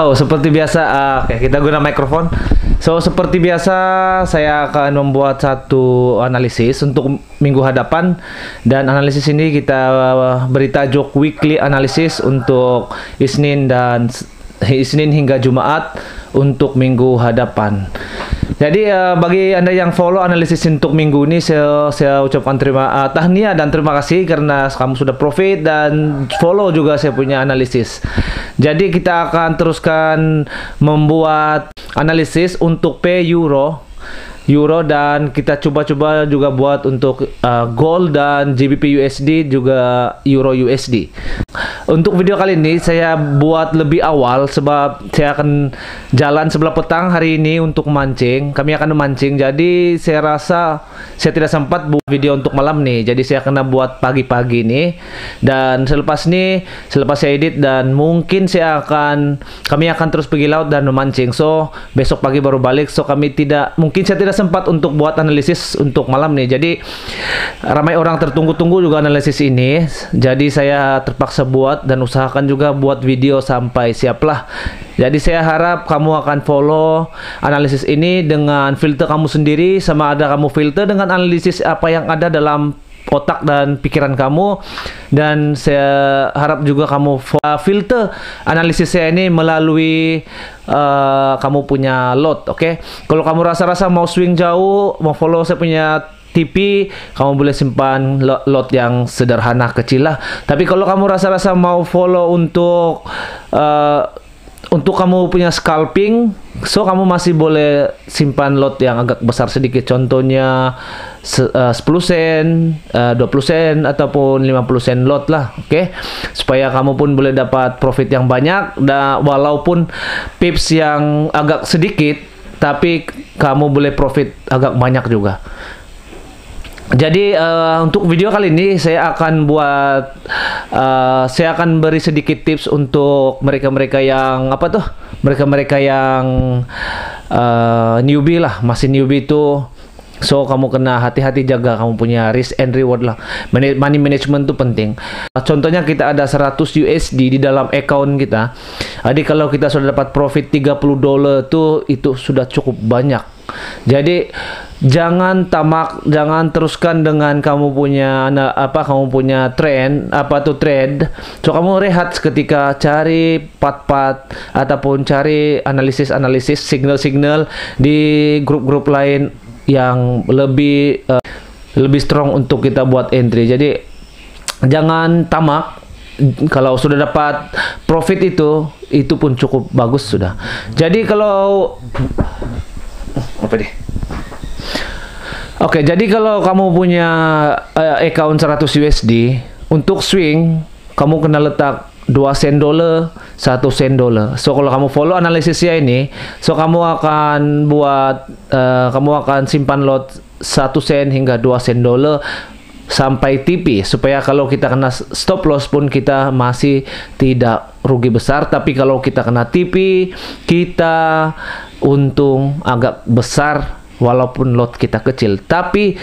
Oh, seperti biasa, oke, kita guna mikrofon. So, seperti biasa, saya akan membuat satu analisis untuk minggu hadapan. Dan analisis ini kita beri tajuk weekly analysis untuk Isnin hingga Jumat untuk minggu hadapan. Jadi bagi Anda yang follow analisis untuk minggu ini, saya ucapkan tahniah dan terima kasih karena kamu sudah profit dan follow juga saya punya analisis. Jadi kita akan teruskan membuat analisis untuk P Euro dan kita coba-coba juga buat untuk Gold dan GBP USD juga Euro USD. Untuk video kali ini saya buat lebih awal sebab saya akan jalan sebelah petang hari ini untuk mancing. Kami akan memancing. Jadi saya rasa saya tidak sempat buat video untuk malam nih. Jadi saya akan buat pagi-pagi nih. Dan selepas saya edit dan mungkin kami akan terus pergi laut dan memancing. So besok pagi baru balik. So mungkin saya tidak sempat untuk buat analisis untuk malam nih. Jadi ramai orang tertunggu-tunggu juga analisis ini. Jadi saya terpaksa buat dan usahakan juga buat video sampai siaplah. Jadi saya harap kamu akan follow analisis ini dengan filter kamu sendiri, sama ada kamu filter dengan analisis apa yang ada dalam otak dan pikiran kamu. Dan saya harap juga kamu filter analisis saya ini melalui kamu punya lot, oke? Kalau kamu rasa-rasa mau swing jauh, mau follow saya punya TP, kamu boleh simpan lot yang sederhana kecil lah. Tapi kalau kamu rasa-rasa mau follow untuk kamu punya scalping, so kamu masih boleh simpan lot yang agak besar sedikit. Contohnya 10 sen, 20 sen ataupun 50 sen lot lah, oke? Supaya kamu pun boleh dapat profit yang banyak, walaupun pips yang agak sedikit, tapi kamu boleh profit agak banyak juga. Jadi untuk video kali ini saya akan beri sedikit tips untuk mereka-mereka yang newbie lah, masih newbie itu. So kamu kena hati-hati jaga kamu punya risk and reward lah. Money management itu penting. Contohnya kita ada 100 USD di dalam account kita. Jadi kalau kita sudah dapat profit $30 itu sudah cukup banyak. Jadi jangan tamak, jangan teruskan dengan kamu punya trade. So kamu rehat seketika, cari part-part ataupun cari analisis signal-signal di grup-grup lain yang lebih strong untuk kita buat entry. Jadi jangan tamak. Kalau sudah dapat profit itu pun cukup bagus sudah. Jadi kalau jadi kalau kamu punya account 100 USD, untuk swing kamu kena letak 2 sen dolar, 1 sen dolar. So kalau kamu follow analisisnya ini, so kamu akan simpan lot 1 sen hingga 2 sen dolar sampai TP, supaya kalau kita kena stop loss pun kita masih tidak rugi besar. Tapi kalau kita kena TP, kita untung agak besar walaupun lot kita kecil. Tapi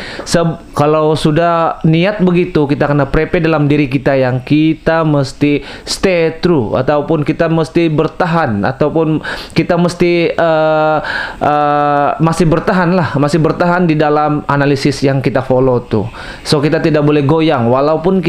kalau sudah niat begitu, kita kena prepare dalam diri kita yang kita mesti stay true, ataupun kita mesti bertahan, ataupun kita mesti masih bertahan di dalam analisis yang kita follow tuh. So kita tidak boleh goyang walaupun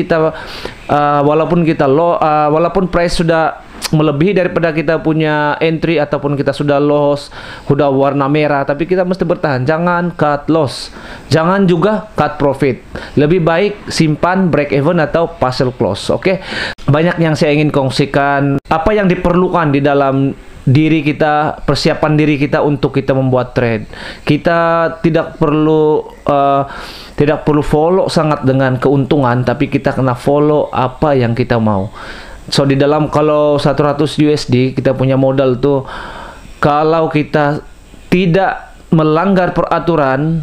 price sudah melebihi daripada kita punya entry, ataupun kita sudah loss, sudah warna merah, tapi kita mesti bertahan. Jangan cut loss, jangan juga cut profit. Lebih baik simpan break even atau partial close, oke? Banyak yang saya ingin kongsikan apa yang diperlukan di dalam diri kita, persiapan diri kita untuk kita membuat trade. Kita tidak perlu follow sangat dengan keuntungan, tapi kita kena follow apa yang kita mau. So di dalam, kalau 100 USD kita punya modal tuh, kalau kita tidak melanggar peraturan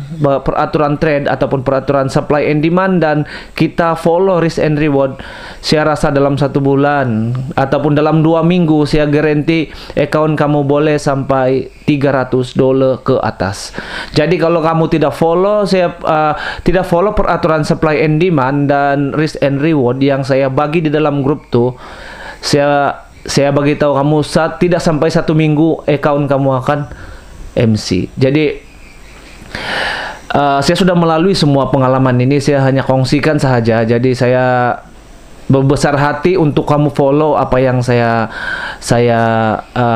trade ataupun peraturan supply and demand, dan kita follow risk and reward, saya rasa dalam 1 bulan ataupun dalam 2 minggu saya garanti account kamu boleh sampai $300 ke atas. Jadi kalau kamu tidak follow peraturan supply and demand dan risk and reward yang saya bagi di dalam grup tuh, saya saya bagi tahu kamu tidak sampai 1 minggu account kamu akan MC. Jadi saya sudah melalui semua pengalaman ini, saya hanya kongsikan saja. Jadi saya berbesar hati untuk kamu follow apa yang saya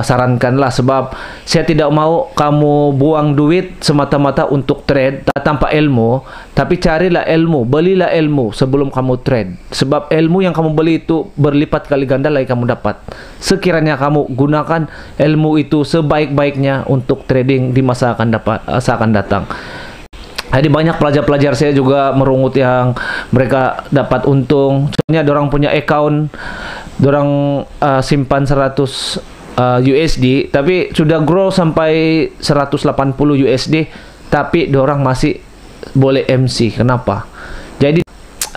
sarankan lah, sebab saya tidak mau kamu buang duit semata-mata untuk trade tanpa ilmu. Tapi carilah ilmu, belilah ilmu sebelum kamu trade, sebab ilmu yang kamu beli itu berlipat kali ganda lagi kamu dapat sekiranya kamu gunakan ilmu itu sebaik-baiknya untuk trading di masa akan datang. Jadi banyak pelajar-pelajar saya juga merungut yang mereka dapat untung. Contohnya dorang punya account, dorang simpan 100 USD, tapi sudah grow sampai 180 USD, tapi dorang masih boleh MC. Kenapa? Jadi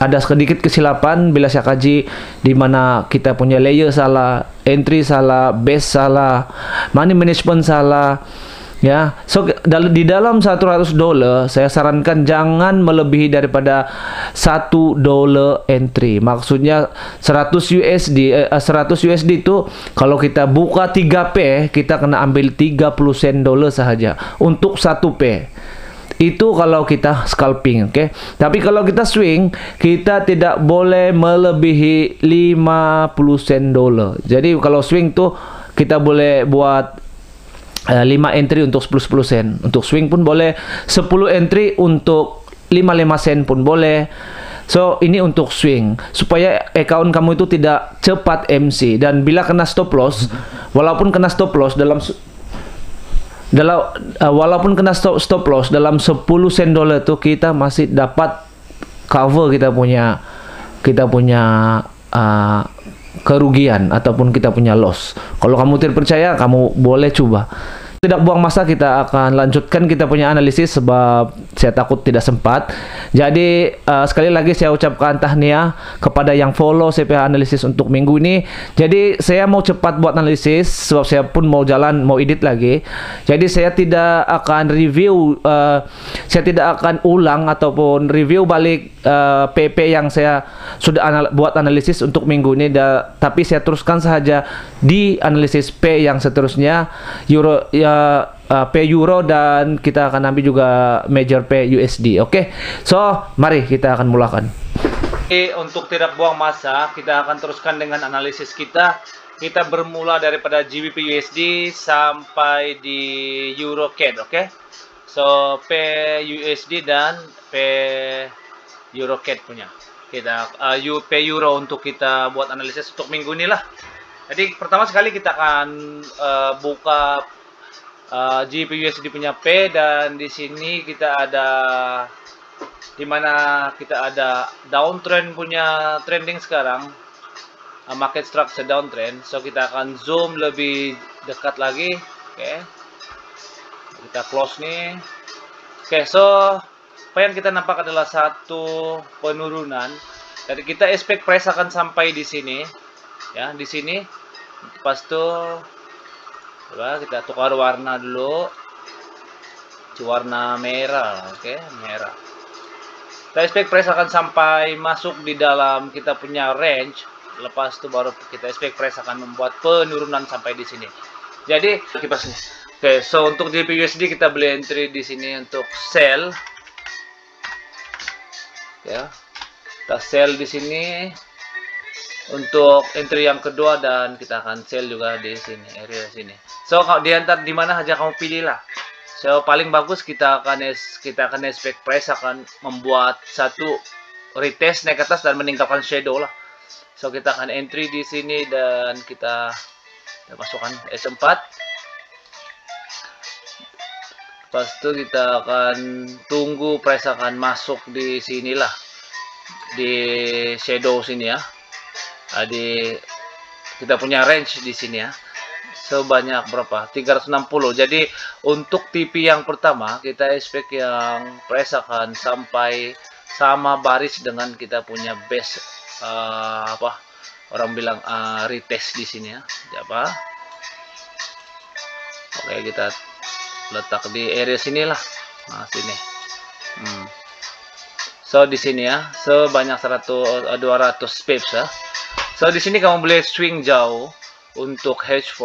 ada sedikit kesilapan bila saya kaji, di mana kita punya layer salah, entry salah, base salah, money management salah. Ya, so di dalam $100 saya sarankan jangan melebihi daripada $1 entry. Maksudnya 100 USD itu kalau kita buka 3P, kita kena ambil 30 sen dolar sahaja untuk 1P. Itu kalau kita scalping, oke? Tapi kalau kita swing, kita tidak boleh melebihi 50 sen dolar. Jadi kalau swing tuh kita boleh buat 5 entry untuk 10 sen. Untuk swing pun boleh 10 entry untuk 5 sen pun boleh. So ini untuk swing, supaya account kamu itu tidak cepat MC. Dan bila kena stop loss, walaupun kena stop loss walaupun kena stop loss dalam 10 sen dolar itu, kita masih dapat cover kita punya kerugian ataupun kita punya loss. Kalau kamu tidak percaya, kamu boleh coba. Tidak buang masa, kita akan lanjutkan kita punya analisis sebab saya takut tidak sempat. Jadi sekali lagi saya ucapkan tahniah kepada yang follow CPH analisis untuk minggu ini. Jadi saya mau cepat buat analisis sebab saya pun mau jalan, mau edit lagi. Jadi saya tidak akan review, saya tidak akan ulang ataupun review balik PP yang saya sudah buat analisis untuk minggu ini. Tapi saya teruskan saja di analisis P yang seterusnya, euro P euro, dan kita akan ambil juga major P USD. Oke, so mari kita akan mulakan. Untuk tidak buang masa, kita akan teruskan dengan analisis kita. Kita bermula daripada GBP USD sampai di Euro CAD. Oke, so P USD dan P Euro CAD punya kita P euro untuk kita buat analisis untuk minggu ini lah. Jadi pertama sekali kita akan buka GBP USD punya P, dan di sini kita ada, dimana kita ada downtrend punya trending sekarang, market structure downtrend. So kita akan zoom lebih dekat lagi. Oke, kita close nih. Oke, so apa yang kita nampak adalah satu penurunan. Jadi kita expect price akan sampai di sini, ya, di sini. Pas tuh coba kita tukar warna dulu, warna merah. Oke, merah. Kita expect price akan sampai masuk di dalam kita punya range. Lepas itu baru kita expect price akan membuat penurunan sampai di sini. Jadi kipas nih. Oke, so untuk GBP/USD kita beli entry di sini untuk sell. Ya, kita sell di sini untuk entry yang kedua, dan kita akan sell juga di sini, area sini. So kalau diantar di mana aja kamu pilih lah. So paling bagus kita akan expect price akan membuat satu retest naik ke atas dan meninggalkan shadow lah. So kita akan entry di sini dan kita masukkan S4. Lepas itu kita akan tunggu price akan masuk di sinilah, di shadow sini ya. Di kita punya range di sini ya, sebanyak berapa? 360. Jadi untuk TP yang pertama kita expect yang price akan sampai sama baris dengan kita punya base, apa orang bilang retest di sini ya. Apa? Oke, kita letak di area sinilah. Nah, sini. So di sini ya, sebanyak 200 pips ya. So di sini kamu boleh swing jauh untuk H4.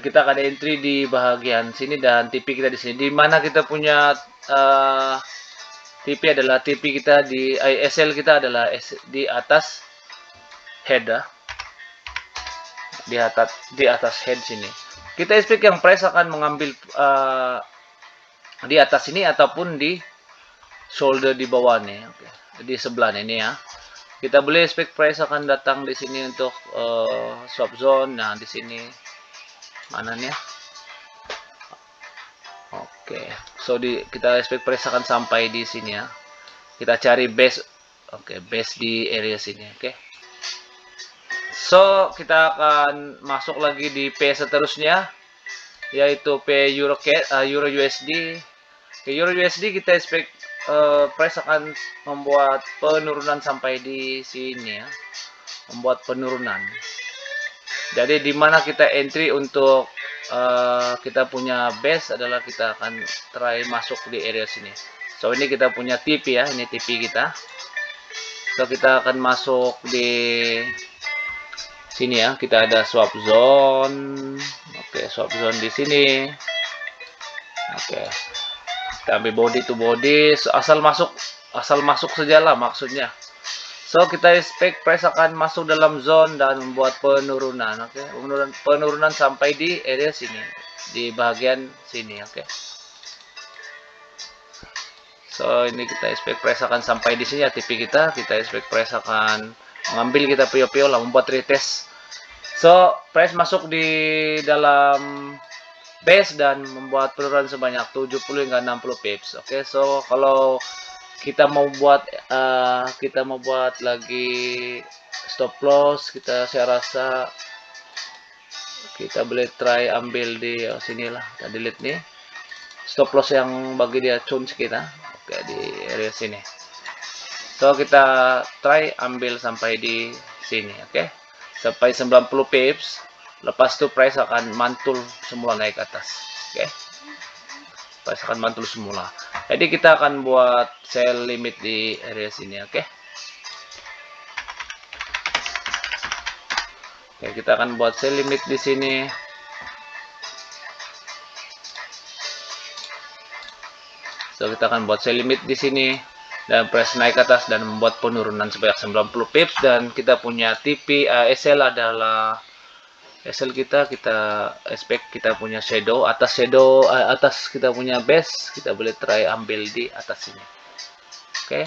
Kita akan entry di bagian sini dan TP kita di sini. Di mana kita punya TP adalah TP kita di SL kita adalah di atas head di atas head sini. Kita expect yang price akan mengambil di atas sini ataupun di shoulder di bawah nih. Oke. Di sebelah ini ya. Kita boleh expect price akan datang di sini untuk swap zone. Nah, di sini mana nih ya? Oke. So kita expect price akan sampai di sini ya. Kita cari base. Oke, base di area sini, oke. So, kita akan masuk lagi di P seterusnya, yaitu P Euro USD. Ke Euro USD kita expect price akan membuat penurunan sampai di sini ya, membuat penurunan. Jadi di mana kita entry untuk kita punya base adalah kita akan try masuk di area sini. So ini kita punya TP ya, ini TP kita. So kita akan masuk di sini ya, kita ada swap zone. Oke, swap zone di sini. Oke, kita ambil body to body, so, asal masuk sajalah maksudnya. So kita expect price akan masuk dalam zone dan membuat penurunan. Oke, penurunan sampai di area sini, di bagian sini. Oke. So ini kita expect price akan sampai di sini ya, TP kita expect price akan mengambil kita PO lah, membuat retest. So price masuk di dalam base dan membuat penurunan sebanyak 70 hingga 60 pips. Oke, so kalau kita mau buat lagi stop loss, saya rasa kita boleh try ambil di sinilah, kita delete nih stop loss yang bagi dia chance kita. Oke, di area sini. So kita try ambil sampai di sini, oke. Sampai 90 pips. Lepas itu price akan mantul semula naik ke atas, oke. Price akan mantul semula. Jadi kita akan buat sell limit di area sini, oke. Oke, kita akan buat sell limit di sini. So kita akan buat sell limit di sini dan price naik ke atas dan membuat penurunan sebanyak 90 pips, dan kita punya TP SL adalah SL kita expect kita punya shadow atas kita punya base, kita boleh try ambil di atas sini. Oke.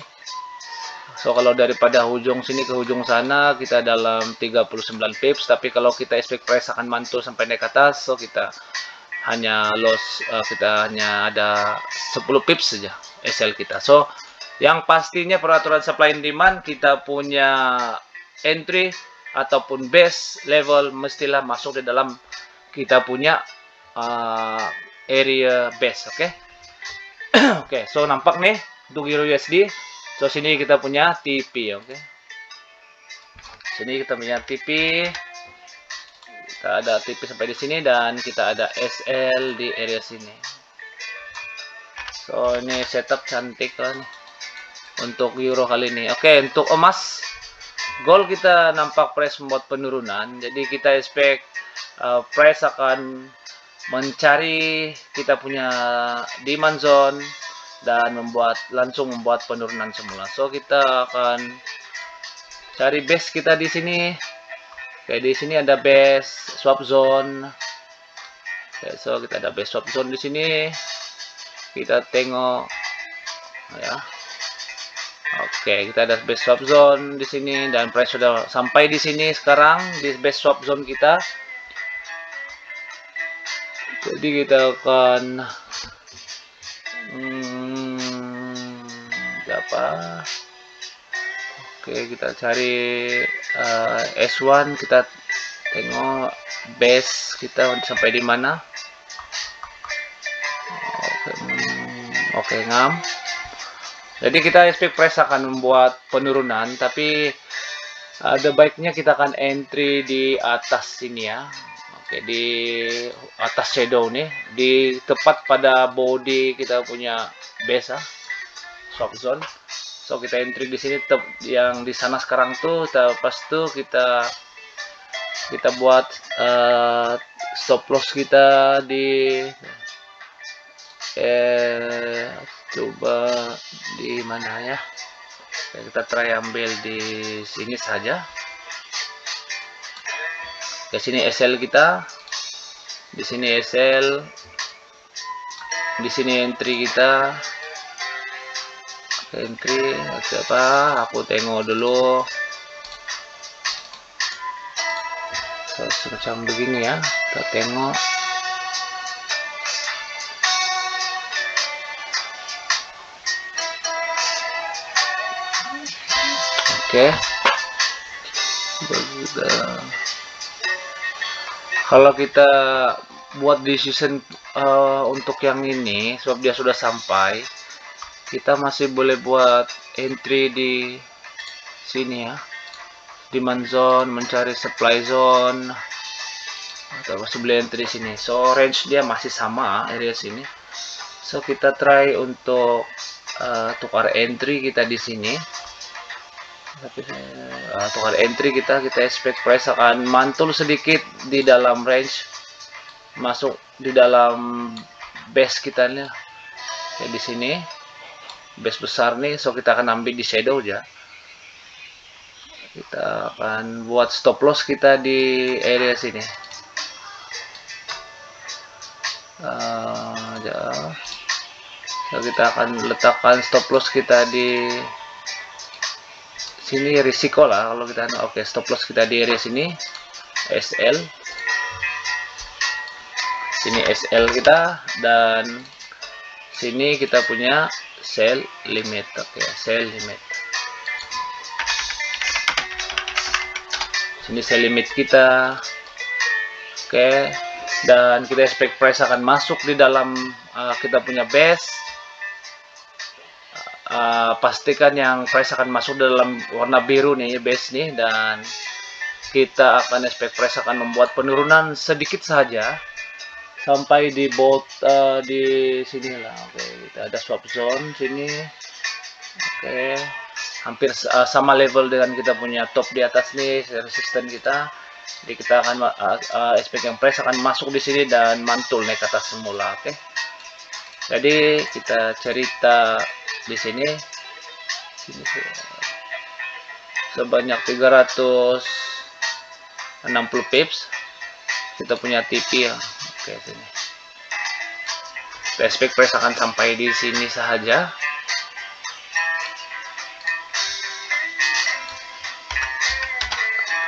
So kalau daripada ujung sini ke ujung sana kita dalam 39 pips, tapi kalau kita expect price akan mantul sampai naik ke atas, so kita hanya loss, kita hanya ada 10 pips saja SL kita. So yang pastinya peraturan supply and demand, kita punya entry ataupun base level mestilah masuk di dalam kita punya area base, oke. Oke, so nampak nih untuk Euro USD. So sini kita punya TP, oke. Sini kita punya TP. Kita ada TP sampai di sini dan kita ada SL di area sini. So ini setup cantik lah nih untuk euro kali ini. Oke, untuk emas, gold kita nampak price membuat penurunan. Jadi kita expect price akan mencari kita punya demand zone dan langsung membuat penurunan semula. So kita akan cari base kita di sini. Oke, di sini ada base swap zone. Oke, so kita ada base swap zone di sini. Kita tengok ya. Oke, kita ada base swap zone di sini dan price sudah sampai di sini sekarang di base swap zone kita. Jadi kita akan apa? Oke, kita cari S1, kita tengok base kita sampai di mana. Oke, ngam. Jadi kita expect price akan membuat penurunan, tapi ada baiknya kita akan entry di atas sini ya. Oke, di atas shadow nih, di tepat pada body kita punya base swap zone. So kita entry di sini, yang di sana sekarang tuh pas tuh kita kita buat stop loss kita di coba di mana ya. Kita try ambil di sini saja. Ke sini SL kita, di sini SL, di sini entry kita. Entry apa? Aku tengok dulu. Semacam begini ya, kita tengok. Oke. Kalau kita buat decision untuk yang ini, sebab dia sudah sampai, kita masih boleh buat entry di sini ya, demand zone, mencari supply zone, atau masih boleh entry sini. So range dia masih sama area sini. So kita try untuk tukar entry kita di sini. Tapi tukar entry kita expect price akan mantul sedikit di dalam range, masuk di dalam base kita nih ya, di sini base besar nih. So kita akan ambil di shadow aja. Kita akan buat stop loss kita di area sini. So kita akan letakkan stop loss kita di sini, risiko lah kalau kita. Oke, stop loss kita di area sini, SL. Sini SL kita, dan sini kita punya sell limit. Oke, sell limit. Sini sell limit kita. Oke, dan kita expect price akan masuk di dalam kita punya base. Pastikan yang price akan masuk dalam warna biru nih, base nih, dan kita akan expect price akan membuat penurunan sedikit saja sampai di bot di sini lah. Oke, kita ada swap zone sini. Oke, hampir sama level dengan kita punya top di atas nih, resisten kita. Jadi kita akan expect yang price akan masuk di sini dan mantul naik ke atas semula. Oke, jadi kita cerita di sini sebanyak 360 pips kita punya TP ya. Oke, sini expect price akan sampai di sini saja.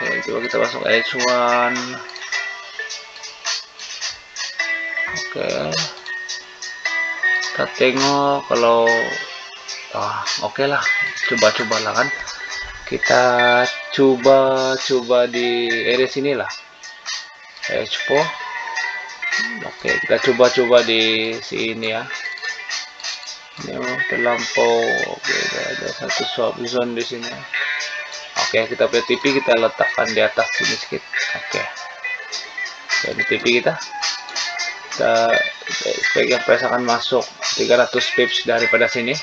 Oke, coba kita masuk H1. Oke, kita tengok kalau oke lah, coba lah kan. Kita coba di area sini lah, H4. Oke, kita coba di sini ya. Ini terlampau. Oke, ada satu swap zone di sini. Oke, kita punya TP kita letakkan di atas sini sedikit. Oke, jadi TP kita sebagai price akan masuk 300 pips daripada sini.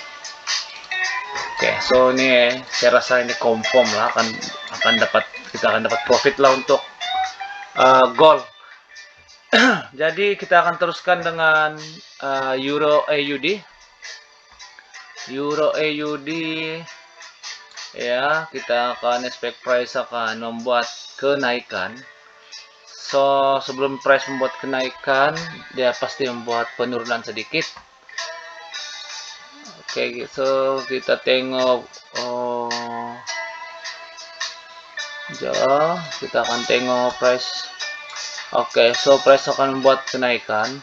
Oke, so ini saya rasa ini confirm lah, kita akan dapat profit lah untuk gold. Jadi kita akan teruskan dengan Euro AUD. Euro AUD ya, kita akan expect price akan membuat kenaikan. So sebelum price membuat kenaikan, dia pasti membuat penurunan sedikit. Oke, so kita tengok kita akan tengok price. Oke, so price akan membuat kenaikan.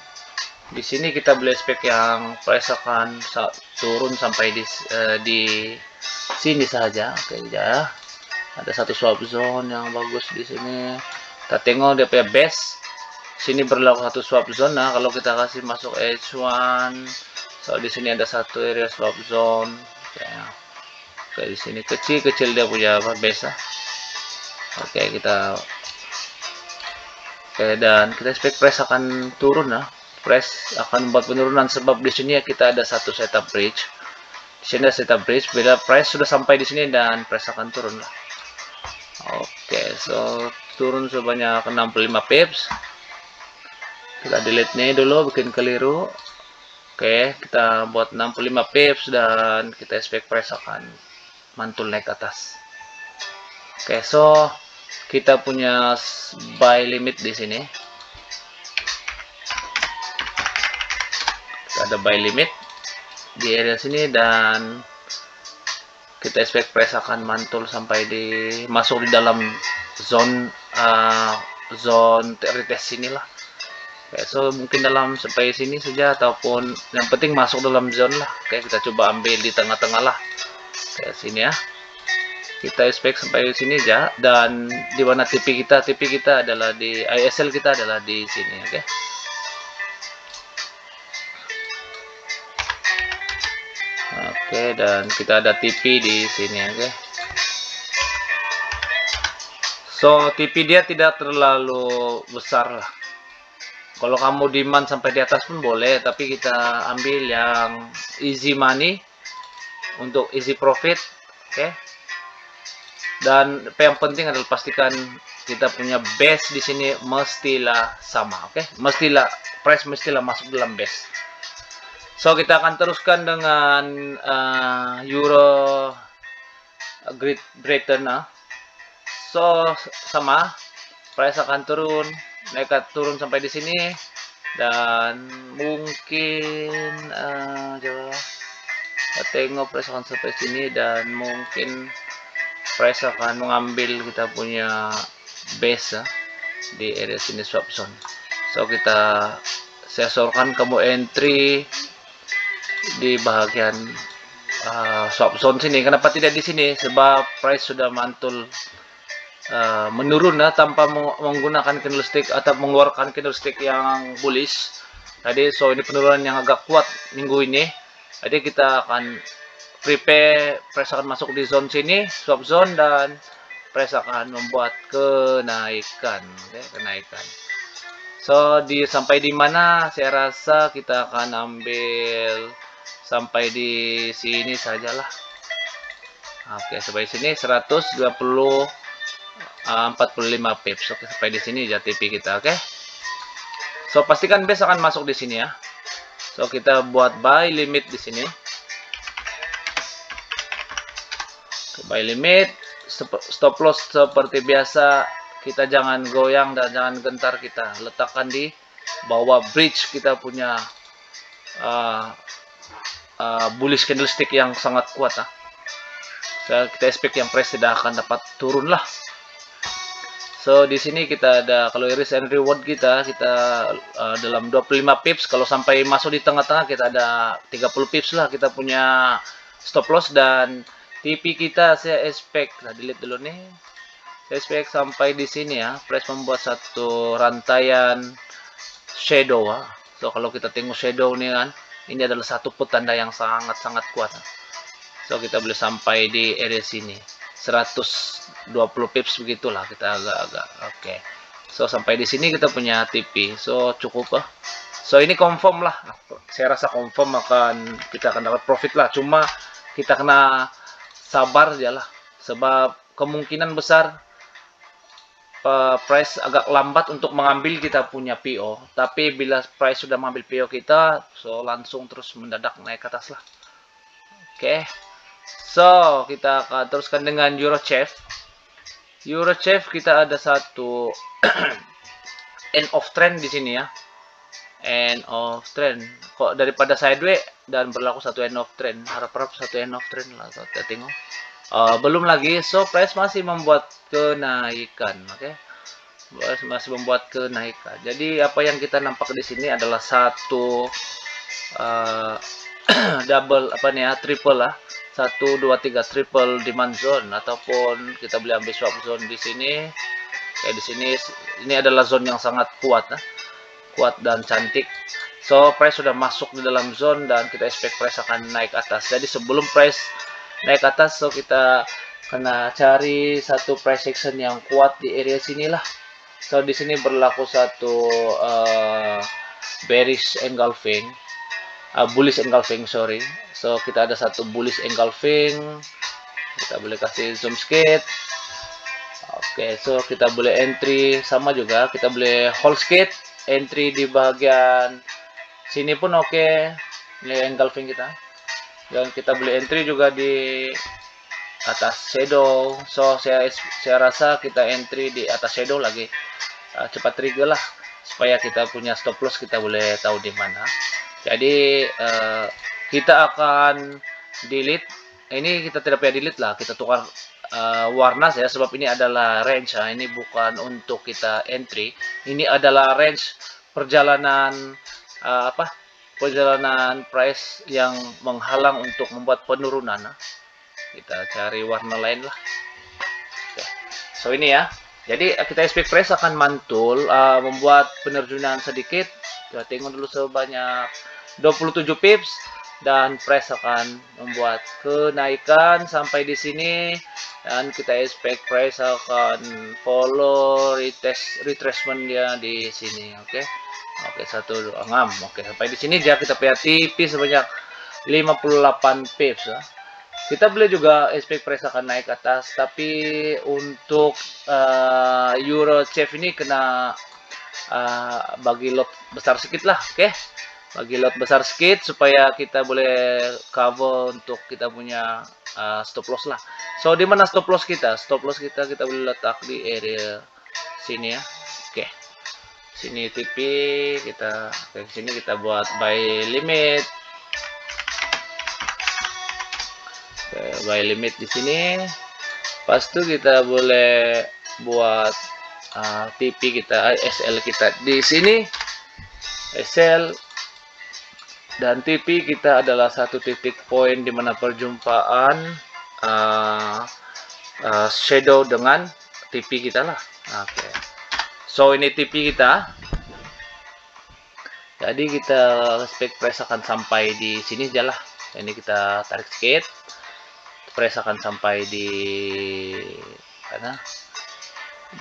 Di sini kita boleh expect yang price akan turun sampai di sini saja. Oke, ya. Ada satu swap zone yang bagus di sini. Kita tengok dia punya base. Sini berlaku satu swap zone. Nah, kalau kita kasih masuk H1, so di sini ada satu area swap zone. Oke, di sini kecil dia punya base. Oke, dan kita expect price akan turun lah. Price akan membuat penurunan sebab di sini kita ada satu setup bridge. Di sini ada setup bridge. Bila price sudah sampai di sini dan price akan turun lah. Oke, so turun sebanyak 65 pips. Kita delete nih dulu, bikin keliru. Oke, kita buat 65 pips dan kita expect price akan mantul naik ke atas. Oke, so kita punya buy limit di sini. Kita ada buy limit di area sini dan kita expect price akan mantul sampai masuk di dalam zone retest sini lah. Oke, so mungkin dalam sampai sini saja ataupun yang penting masuk dalam zone lah. Oke, kita coba ambil di tengah-tengah lah. Oke, sini ya. Kita expect sampai sini aja, dan di mana TP kita adalah di ISL kita adalah di sini. Oke. Oke, dan kita ada TP di sini. Oke. So TP dia tidak terlalu besar lah. Kalau kamu demand sampai di atas pun boleh, tapi kita ambil yang easy money untuk easy profit. Oke. Dan yang penting adalah pastikan kita punya base di sini mestilah sama, oke? Price mestilah masuk dalam base. So kita akan teruskan dengan Euro Great Britain. So sama, price akan turun, turun sampai di sini, dan mungkin coba kita tengok price akan sampai sini dan mungkin price akan mengambil kita punya base di area sini swap zone. So kita sesorkan kamu entry di bagian swap zone sini. Kenapa tidak di sini? Sebab price sudah mantul menurun tanpa menggunakan candlestick atau mengeluarkan candlestick yang bullish tadi. So ini penurunan yang agak kuat minggu ini. Jadi kita akan prepare price akan masuk di zone sini, swap zone, dan price akan membuat kenaikan. Oke, kenaikan. So sampai di mana? Saya rasa kita akan ambil sampai di sini sajalah. Oke, sampai sini 120 45 pips. Oke, sampai di sini ya TP kita. Oke. So pastikan base akan masuk di sini ya. So kita buat buy limit di sini. Buy limit, stop loss seperti biasa, kita jangan goyang dan jangan gentar, kita letakkan di bawah bridge kita punya bullish candlestick yang sangat kuat. Kita expect yang price tidak akan dapat turun lah. So di sini kita ada, kalau risk and reward kita dalam 25 pips, kalau sampai masuk di tengah-tengah kita ada 30 pips lah kita punya stop loss, dan TP kita saya expect, delete dulu nih. Saya expect sampai di sini ya, price membuat satu rantaian shadow. So kalau kita tengok shadow nih kan, ini adalah satu petanda yang sangat-sangat kuat. So kita boleh sampai di area sini 120 pips begitulah, kita agak-agak. Oke. So sampai di sini kita punya TP. So cukup. So ini confirm lah. Saya rasa confirm kita akan dapat profit lah. Cuma kita kena sabar aja lah, sebab kemungkinan besar price agak lambat untuk mengambil kita punya PO. Tapi bila price sudah mengambil PO kita, so langsung terus mendadak naik ke atas lah. Oke. So kita akan teruskan dengan Eurochef. Eurochef kita ada satu end of trend di sini ya. End of trend. Kok daripada sideways dan berlaku satu end of trend, harap-harap satu end of trend lah. Kita tengok. Belum lagi. So price masih membuat kenaikan. Oke. Price masih membuat kenaikan. Jadi apa yang kita nampak di sini adalah satu double triple lah. 1 2 3 triple demand zone, ataupun kita boleh ambil swap zone di sini. Kayak di sini ini adalah zone yang sangat kuat kuat dan cantik. So price sudah masuk di dalam zone dan kita expect price akan naik atas. Jadi sebelum price naik atas, so kita kena cari satu price action yang kuat di area sinilah. So di sini berlaku satu bearish engulfing, bullish engulfing, sorry. So kita ada satu bullish engulfing. Kita boleh kasih zoom sedikit. Oke, so kita boleh entry sama juga, kita boleh hold skate, entry di bagian sini pun oke. Ini engulfing kita. Dan kita boleh entry juga di atas shadow. So saya rasa kita entry di atas shadow lagi. Cepat trigger lah supaya kita punya stop loss, kita boleh tahu di mana. Jadi kita akan delete. Ini kita tidak perlu delete lah, kita tukar warna saya, sebab ini adalah range. Ini bukan untuk kita entry, ini adalah range perjalanan perjalanan price yang menghalang untuk membuat penurunan. Kita cari warna lain lah. Oke. So ini ya, jadi kita expect price akan mantul, membuat penerjunan sedikit. Kita tengok dulu sebanyak 27 pips, dan price akan membuat kenaikan sampai di sini, dan kita expect price akan follow retracement dia di sini. Oke. Oke, 126. Oke, sampai di sini dia kita punya TP sebanyak 58 pips ya. Kita boleh juga expect price akan naik ke atas, tapi untuk Euro CHF ini kena bagi lot besar sedikit lah. Oke. Bagi lot besar sedikit supaya kita boleh cover untuk kita punya stop loss lah. So di mana stop loss kita? Stop loss kita boleh letak di area sini ya. Oke. Sini TP kita ke sini, kita buat buy limit. Oke, buy limit di sini. Pas itu kita boleh buat TP kita, SL kita di sini. SL dan TP kita adalah satu titik poin di mana perjumpaan shadow dengan TP kita lah. Oke. So ini TP kita. Jadi kita expect price akan sampai di sini aja lah. Ini kita tarik sedikit. Price akan sampai di mana?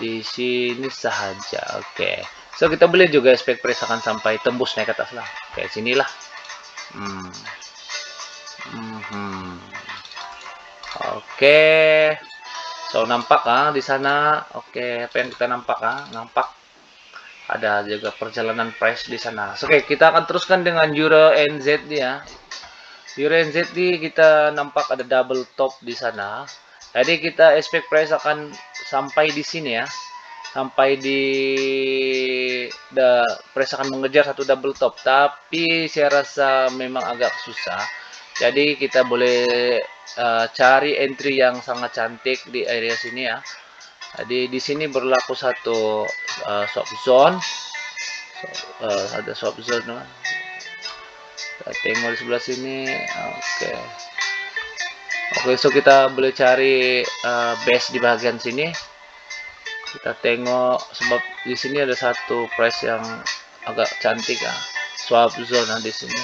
Di sini saja. Oke. So kita boleh juga expect price akan sampai tembus naik ke atas lah. Kayak sinilah. Oke. So nampak di sana. Oke, apa yang kita nampak nampak ada juga perjalanan price di sana. Oke, kita akan teruskan dengan Euro NZD ya. Euro NZD kita nampak ada double top di sana. Jadi kita expect price akan sampai di sini ya. Sampai di price akan mengejar satu double top, tapi saya rasa memang agak susah. Jadi kita boleh cari entry yang sangat cantik di area sini ya. Jadi di sini berlaku satu swap zone. Ada swap zone. Kita tengok di sebelah sini. Oke, so kita boleh cari base di bagian sini. Kita tengok sebab di sini ada satu price yang agak cantik swap zone di sini.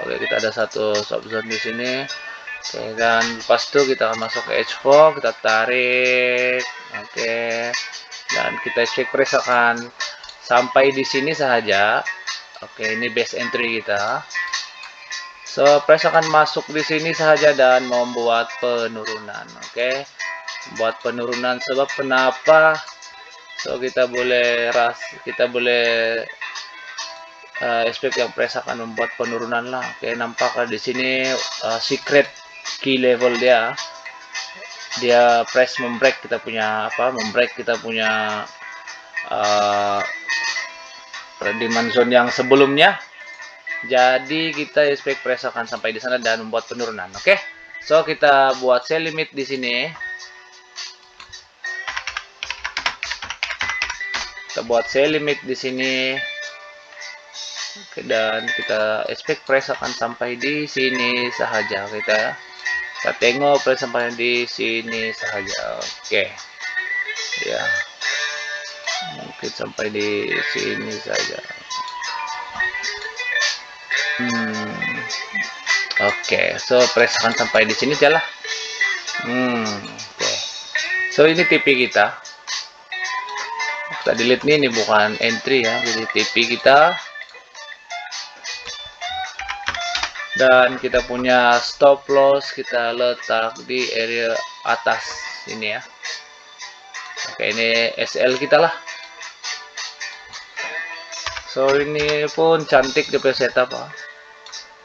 Oke, kita ada satu swap zone di sini. Oke, dan lepas itu kita akan masuk ke H4, kita tarik. Oke, dan kita cek price akan sampai di sini saja. Oke, ini base entry kita. So price akan masuk di sini saja dan membuat penurunan. Oke, buat penurunan. Sebab kenapa? So kita boleh expect yang price akan membuat penurunan lah. Oke, nampak di sini secret key level dia price membreak kita punya demand zone yang sebelumnya. Jadi kita expect price akan sampai di sana dan membuat penurunan. Oke. So kita buat sell limit di sini. Kita buat sell limit di sini. Oke, dan kita expect price akan sampai di sini saja. Kita tengok price sampai di sini saja. Oke. Ya. Mungkin sampai di sini saja. Oke, so price akan sampai di sini aja lah. Oke. So ini TP kita. Kita delete ini bukan entry ya, jadi TP kita. Dan kita punya stop loss kita letak di area atas ini ya. Oke, ini SL kita lah. So ini pun cantik dia punya setup.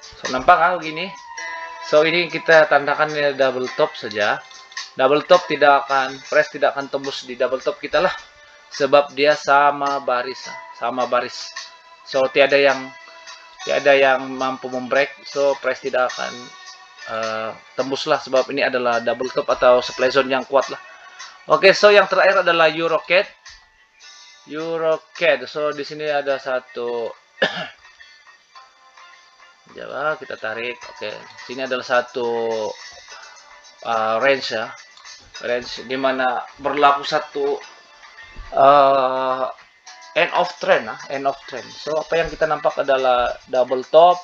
So nampak begini. So ini kita tandakan ini double top saja. Double top tidak akan press, tidak akan tembus di double top kita lah, sebab dia sama baris. So tiada yang mampu membreak. So press tidak akan tembus lah, sebab ini adalah double top atau supply zone yang kuat lah. Oke, so yang terakhir adalah Eurocad. So di sini ada satu coba kita tarik. Oke, sini adalah satu range ya. Range dimana berlaku satu end of trend. So apa yang kita nampak adalah double top,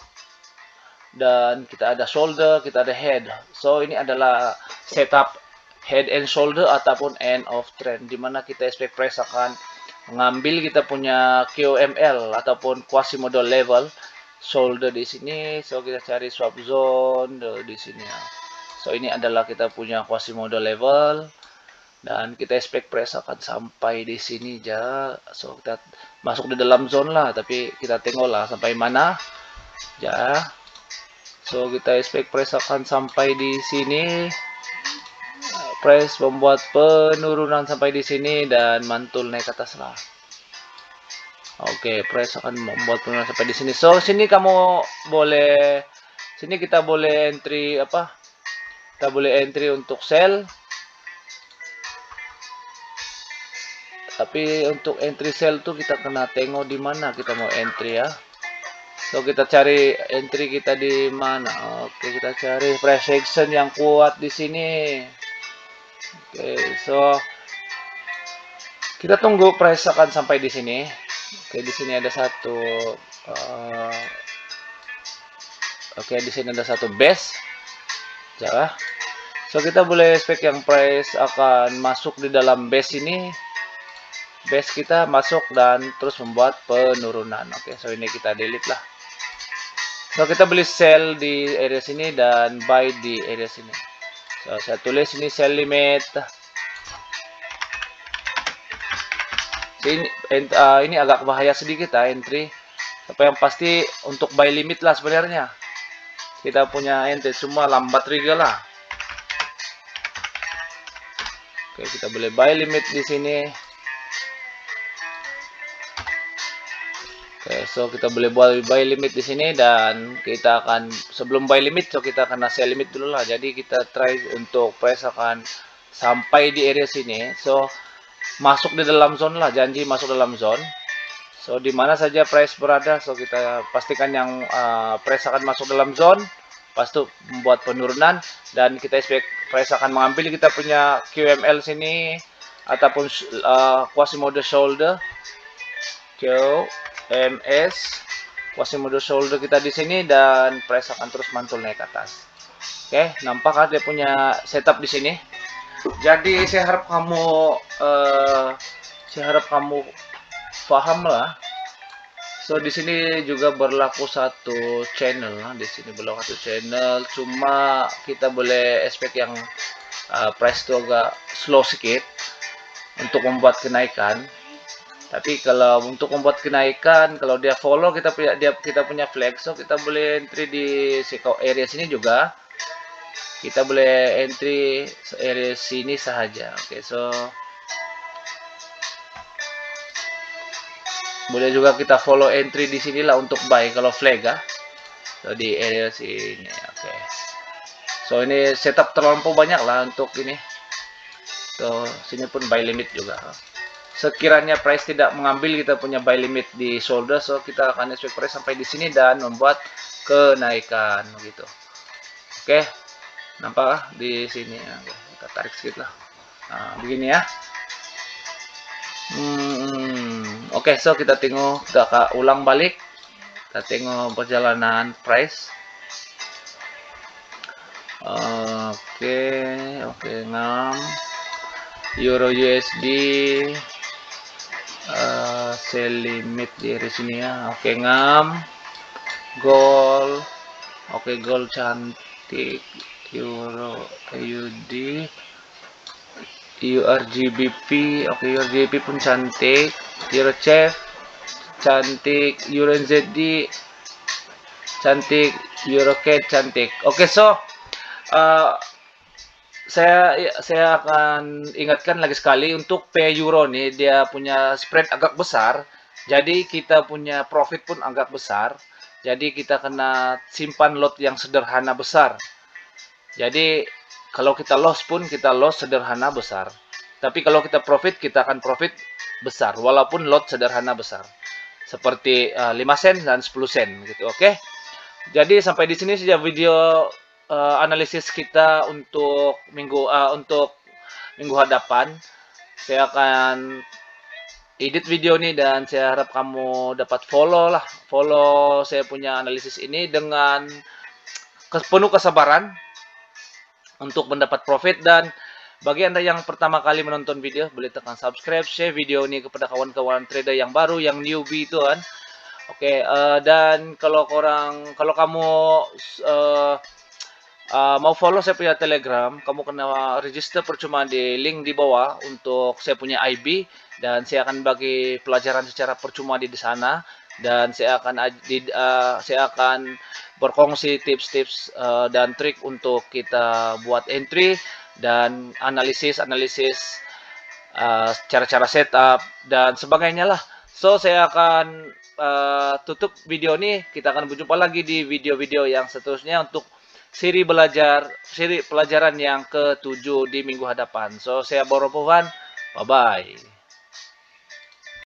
dan kita ada shoulder, kita ada head. So ini adalah setup head and shoulder ataupun end of trend, dimana kita expect price akan mengambil kita punya QML ataupun Quasimodo level shoulder di sini. So kita cari swap zone di sini ya. So ini adalah kita punya Quasimodo level, dan kita expect price akan sampai di sini ya. So kita masuk di dalam zone lah, tapi kita tengoklah sampai mana ya. So kita expect price akan sampai di sini. Price membuat penurunan sampai di sini dan mantul naik ke atas lah. Oke, price akan membuat penurunan sampai di sini. So sini kita boleh entry apa? Kita boleh entry untuk sell. Tapi untuk entry sell tuh kita kena tengok di mana kita mau entry ya. So kita cari entry kita di mana? Oke, kita cari price action yang kuat di sini. Oke, so kita tunggu price akan sampai di sini. Oke, di sini ada satu di sini ada satu base. Ya. So kita boleh expect yang price akan masuk di dalam base ini. Base kita masuk dan terus membuat penurunan. Oke, so ini kita delete lah. So kita boleh sell di area sini dan buy di area sini. So saya tulis ini sell limit. Ini agak bahaya sedikit entry. Tapi yang pasti untuk buy limit lah sebenarnya. Kita punya entry cuma lambat juga lah. Oke, kita boleh buy limit di sini. Oke, so kita boleh buy limit di sini, dan kita akan sebelum buy limit, so kita akan sell limit dulu lah. Jadi kita try untuk price akan sampai di area sini. So masuk di dalam zone lah, janji masuk dalam zone. So di mana saja price berada, so kita pastikan yang price akan masuk dalam zone, pas itu membuat penurunan, dan kita expect price akan mengambil kita punya QML sini ataupun Quasimodo shoulder. QMS Quasimodo shoulder kita di sini, dan price akan terus mantul naik ke atas. Oke, nampak kan dia punya setup di sini. Jadi saya harap kamu paham lah. So di sini juga berlaku satu channel. Di sini berlaku satu channel. Cuma kita boleh expect yang price itu agak slow sedikit untuk membuat kenaikan. Tapi kalau untuk membuat kenaikan, kalau dia follow kita punya flag, so kita boleh entry di area sini juga. Kita boleh entry area sini saja. Oke, so boleh juga kita follow entry di sinilah untuk buy kalau flag ya. So di area sini. Oke. So ini setup terlampau banyak lah untuk ini. So sini pun buy limit juga. Sekiranya price tidak mengambil kita punya buy limit di shoulder, so kita akan expect price sampai di sini dan membuat kenaikan gitu. Oke, nampak di sini ya. Kita tarik sedikit lah. Nah, begini ya. Oke, so kita tengok, kita ulang balik. Kita tengok perjalanan price. Oke, ngam. Euro USD. Sell limit di sini ya. Oke, ngam. Gold. Oke, gold cantik. Euro AUD. URGBP, oke, URGBP pun cantik. EuroChef cantik, EuroZD cantik, EuroCAD cantik. Oke, so uh, saya akan ingatkan lagi sekali untuk P Euro nih, dia punya spread agak besar. Jadi kita punya profit pun agak besar. Jadi kita kena simpan lot yang sederhana besar. Jadi kalau kita loss pun kita loss sederhana besar. Tapi kalau kita profit, kita akan profit besar walaupun lot sederhana besar. Seperti 5 sen dan 10 sen gitu, oke? Jadi sampai di sini saja video analisis kita untuk minggu hadapan. Saya akan edit video ini dan saya harap kamu dapat follow saya punya analisis ini dengan penuh kesabaran untuk mendapat profit. Dan bagi Anda yang pertama kali menonton video, boleh tekan subscribe, share video ini kepada kawan-kawan trader yang baru, yang newbie itu kan. Oke, dan kalau kamu mau follow saya punya Telegram, kamu kena register percuma di link di bawah untuk saya punya IB, dan saya akan bagi pelajaran secara percuma di sana, dan saya akan berkongsi tips-tips dan trik untuk kita buat entry dan analisis cara-cara setup dan sebagainya lah. So saya akan tutup video ini. Kita akan berjumpa lagi di video-video yang seterusnya untuk seri pelajaran yang ke-7 di minggu hadapan. So saya Boropovan, bye bye.